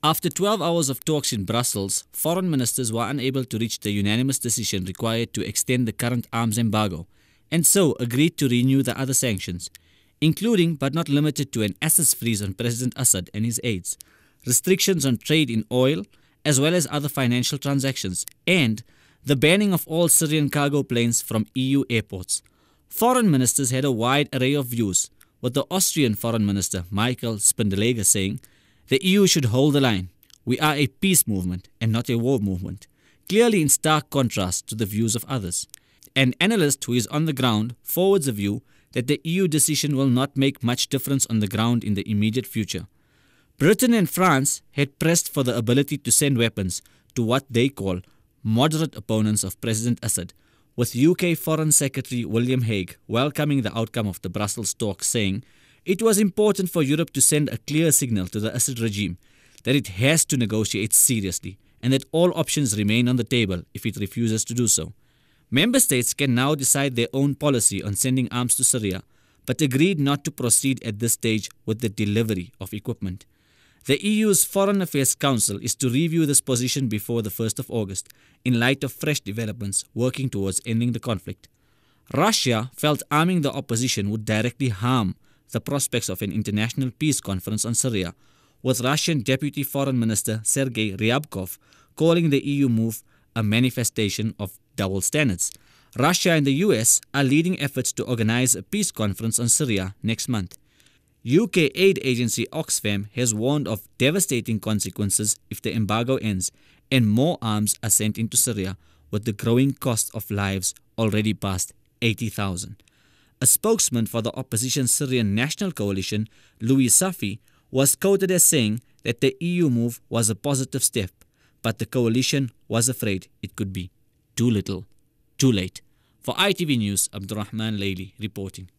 After 12 hours of talks in Brussels, foreign ministers were unable to reach the unanimous decision required to extend the current arms embargo, and so agreed to renew the other sanctions, including but not limited to an assets freeze on President Assad and his aides, restrictions on trade in oil, as well as other financial transactions, and the banning of all Syrian cargo planes from EU airports. Foreign ministers had a wide array of views, with the Austrian Foreign Minister Michael Spindelegger saying, "The EU should hold the line. We are a peace movement and not a war movement," clearly in stark contrast to the views of others. An analyst who is on the ground forwards a view that the EU decision will not make much difference on the ground in the immediate future. Britain and France had pressed for the ability to send weapons to what they call moderate opponents of President Assad, with UK Foreign Secretary William Hague welcoming the outcome of the Brussels talks, saying it was important for Europe to send a clear signal to the Assad regime that it has to negotiate seriously and that all options remain on the table if it refuses to do so. Member states can now decide their own policy on sending arms to Syria, but agreed not to proceed at this stage with the delivery of equipment. The EU's Foreign Affairs Council is to review this position before the 1st of August, in light of fresh developments working towards ending the conflict. Russia felt arming the opposition would directly harm the prospects of an international peace conference on Syria, with Russian Deputy Foreign Minister Sergei Ryabkov calling the EU move a manifestation of double standards. Russia and the US are leading efforts to organize a peace conference on Syria next month. UK aid agency Oxfam has warned of devastating consequences if the embargo ends and more arms are sent into Syria, with the growing cost of lives already past 80,000. A spokesman for the opposition Syrian National Coalition, Louis Safi, was quoted as saying that the EU move was a positive step, but the coalition was afraid it could be too little, too late. For ITV News, Abdurrahman Laili reporting.